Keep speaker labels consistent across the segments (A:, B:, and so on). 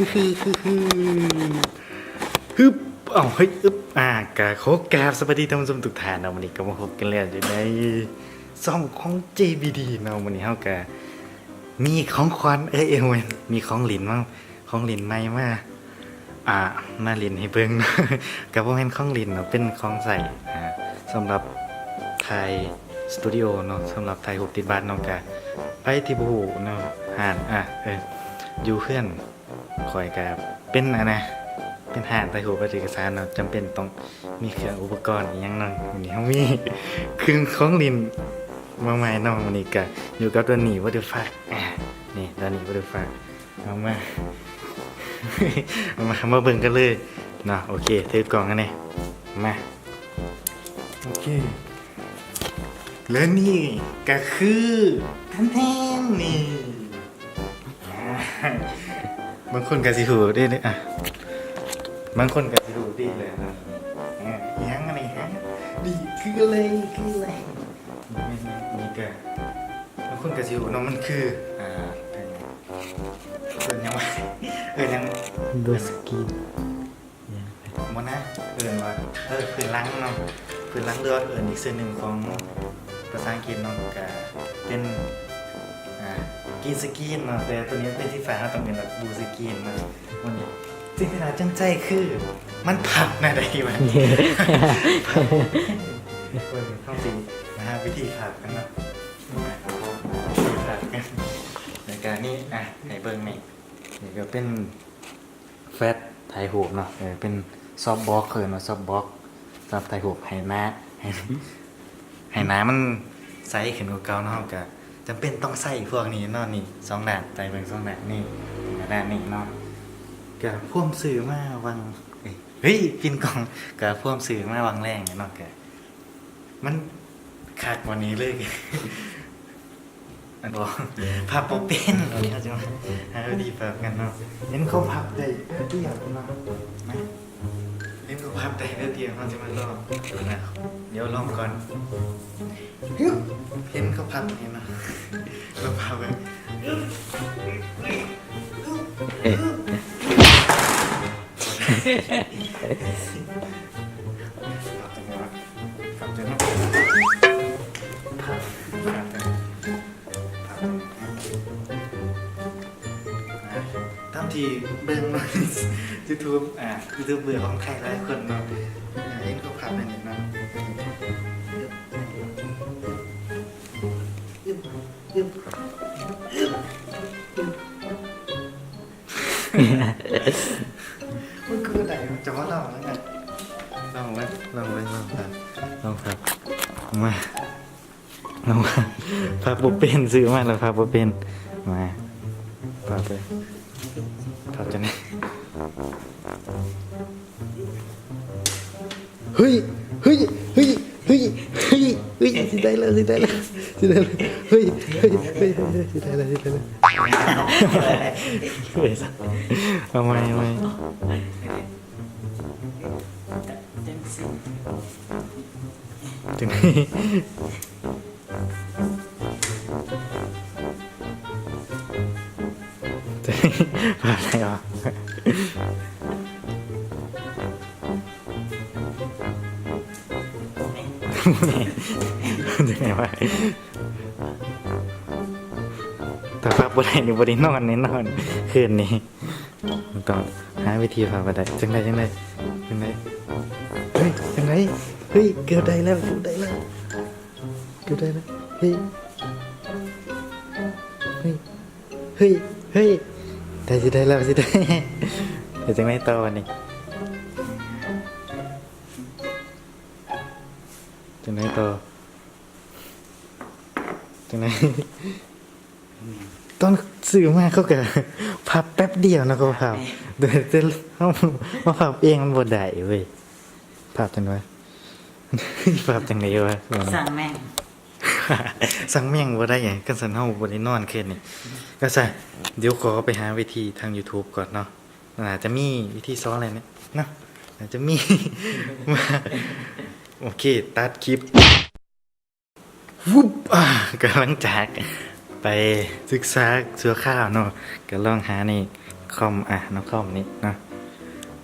A: ฮึบเฮ้ยอึบกะโคกราบสวัสดีท่านผู้ชมทุกท่านเนาะวันนี้ก็มาพบกันแล้วอยู่ในซ่องของ JBD เนาะวันนี้เฮาก็มีของขวัญเว้ยมีของหลินมั้งของหลินใหม่มามาหลินให้เบิ่ง ก็บ่แม่นของหลินเนาะเป็นของใส่สำหรับถ่ายสตูดิโอเนาะสำหรับถ่ายรูปติดบ้านเนาะก็ไปที่บูเนาะห่านอยู่เพื่อนคอยกับเป็นเป็นห่านถ่ายรูปเอกสารเนาะจำเป็นต้องมีเครื่องอุปกรณ์อีกอย่างนึงวันนี้เฮามีเครื่องของหลินมาใหม่เนาะวันนี้ก็อยู่กับตัวนี้ว่าเดฟักนี่ตัวนี้ว่าเดฟักเอามา มาเบิ่งกันเลยเนาะโอเคถือกล่องกันเนี่ยมาโอเคแล้วนี่ก็คือแทนนี่บางคนก็สิถูกได้เลยบางคนก็สิถูกดีเลยนะยังอะไรฮะดีคืออะไรนี่ก็บางคนก็สิถูกเนาะมันคือยังไงยัง
B: ดูสกีน
A: มันนะว่าพื้นล้างเนาะพื้นล้างเรืออีกส่วนหนึ่งของภาษาอังกฤษเนาะก็เป็นกินสกีนเนาะแต่ตัวนี้เป็นที่ฝาเราต้องเป็นแบบบูสกีนมาวันนี้สิ่งที่น่าจังใจคือมันผักนะได้ไหมต้องสีวิธีผักกันเนาะผักกันในการนี้ให้เบิ้งนี่ก็เป็นแฟตไทยหูบเนาะเป็นซอฟต์บ็อกเนาะซอฟต์บ็อกสำหรับไทยหูบให้น้ำมันใสขึ้นกว่าเก่าเนาะก็จำเป็นต้องใส่พวกนี้เนาะนี่สองด่านใส่เบิ่งสองด่านนี่ด่านนี้เนาะก็พ่วงสื่อมาวางเฮ้ยกินกล่องก็พ่วงสื่อมาวางแรงเนาะก็มันขาดวันนี้เลยอันบอกพับโปเป็นเราเนี่ยจะมาดีแบบกันเนาะเห็นเขาพับได้เดียวเนาะเห็นเขาพับได้เดียวเขาจะมาลองนะเดี๋ยวลองก่อนเห็นเขาพับนี่นะเราพับไปพับจังวะพับตามที่เบิ่งมายูทูบเบื่อของไทยหลายคนเนาะเห็นเขาพับแบบนี้เนาะมันคืออะไรจะว่าเราแล้วไงลองครับมาพับโปเป็นซื้อมาแล้วพับโปเป็นมาพับไปพับจะไหนเฮ้ยสิได้แล้วเฮ้ยสิได้แล้วเอาไม่ถึงนี้ผ่านอะไรอ่ะยังไงวะแต่พับบนไหนนี่บนนี้นอนนี่นอนคืนนี้ต้องหาวิธีพาไปได้จังไดเฮ้ยจังไดเฮ้ยเกือบได้แล้วเฮ้ยได้แล้วสิได้เดี๋ยวจังไดต่อวันนี้จังไดต่อจังไดตอนสื่อมาเขาก็พับแป๊บเดียวนะเขาพับเดี๋ยวเขามาพับเองมันบ่ได้เว้ยพับจังไดพับจังไดวะ
B: สั่งแม่ง
A: บ่ได้ไงกันสันเฮาบ่ได้นอนคืนนี่ก็ซะเดี๋ยวขอไปหาวิธีทาง YouTube ก่อนเนาะอาจจะมีวิธีสอนอะไรเนี่ยเนาะอาจจะมีมาโอเคตัดคลิปวุบกำลังจากไปศึกษาเสื้อข้าวเนาะก็ลองหานี่ คอมน้องคอมนี่เนาะ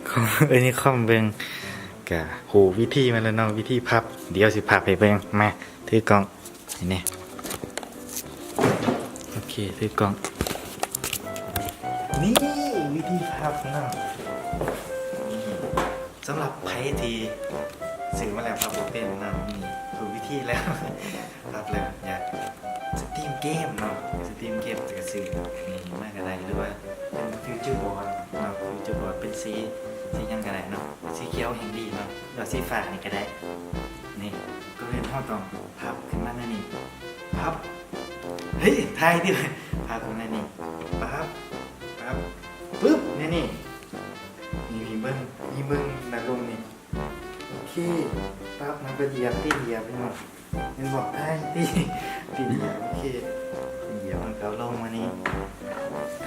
A: คอมนี่คอมเบิ่งกะโหวิธีมาแล้วเนาะวิธีพับเดี๋ยวสิพับให้เบิ่งมาถือกล่องนี่โอเคถือกล่องนี่วิธีพับเนาะสำหรับไพ่ที่ซื้อมาแล้วพับบ่เป็นเนาะนี่ถูกวิธีแล้ว พับแล้วอยากสตรีมเกมเนาะสตรีมเกมจะซื้อนี่มากอะไรหรือว่าเป็นฟิวเจอร์บอร์ดเนาะฟิวเจอร์บอร์ดเป็นสียังก็ได้เนาะสีเขียวแห่งดีเนาะหรือสีฟ้านี่ก็ได้นี่ก็เรียนห้องตองพับขึ้นมาหน้านี่พับเฮ้ยทายดิพับขึ้นมานี่พับปึ๊บนี่มีเบิ้งนาลงนี่โอเคปั๊บมันก็เหยียบไปหมดมันบอกได้ตีเหยียบโอเคเหยียบมันเขาลงมานี่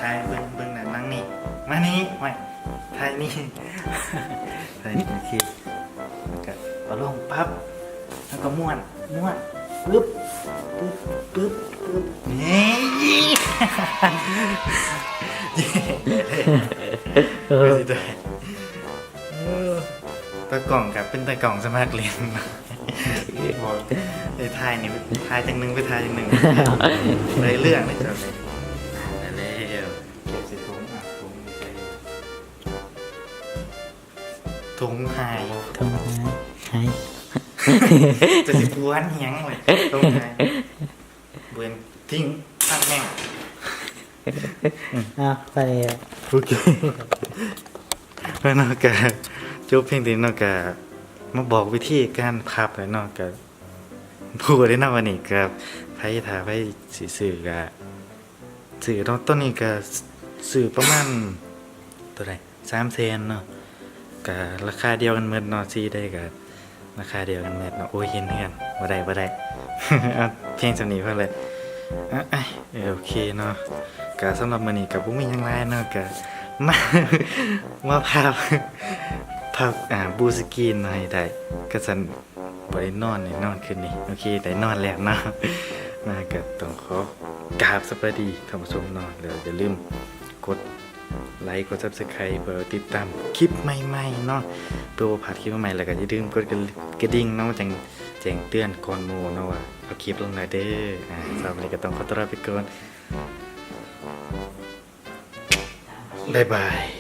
A: ทายเบิ้งหนังนั่งนี่มานี่ไม่ทายนี่ทายนี่โอเคก็เอาลงปั๊บแล้วก็ม้วนปึ๊บนี่ตะกล่องกับเป็นตะกล่องสมัครเรียนบอกไอ้ทายนี่ทายจังหนึ่งไปทายจังหนึ่งเลยเรื่องเลยจบเลยแล้วเก็บใส่ถุงถุงใส่ถุงหาย
B: ทำไมให้
A: จะสิบวนเฮียงเลยถุงหายเบือนทิ้งตั้งแม่ง
B: ไปเลย
A: โอเคเพื่อนนอกจากจบเพียงแต่นอกจากมาบอกวิธีการพับเลยนอกจากพูดได้นะวันนี้กับไพ่ถาไพ่สื่อกับสื่อต้นนี้กับสื่อประมาณตัวไหน300,000เนาะกับราคาเดียวกันเมื่อเนาะซีได้กับราคาเดียวกันเมื่อเนาะโอ้ยเห็นเพื่อนบ่ได้ เอาเพียงสำนีเพื่อนเลยโอเคเนาะกับสำหรับมื้อนี้กับบุ้มีหยังไรเนาะกับมาพับบูสกรีนหน่อยได้ก็สันบ่ได้นอนนี่นอนคืนนี้โอเคได้นอนแล้วเนาะมาก็ต้องขอกราบสวัสดีท่านผู้ชมเนาะแล้วอย่าลืมกดไลค์กด Subscribe เพื่อติดตามคลิปใหม่ๆเนาะเพื่อบ่พลาดคลิปใหม่ๆแล้วก็อย่าลืมกดกระดิ่งเนาะแจ้งเตือนก่อนหมู่เนาะว่าเอาคลิปลงได้เด้อสำหรับวันนี้ก็ต้องขอตัวลาไปก่อนบ๊ายบาย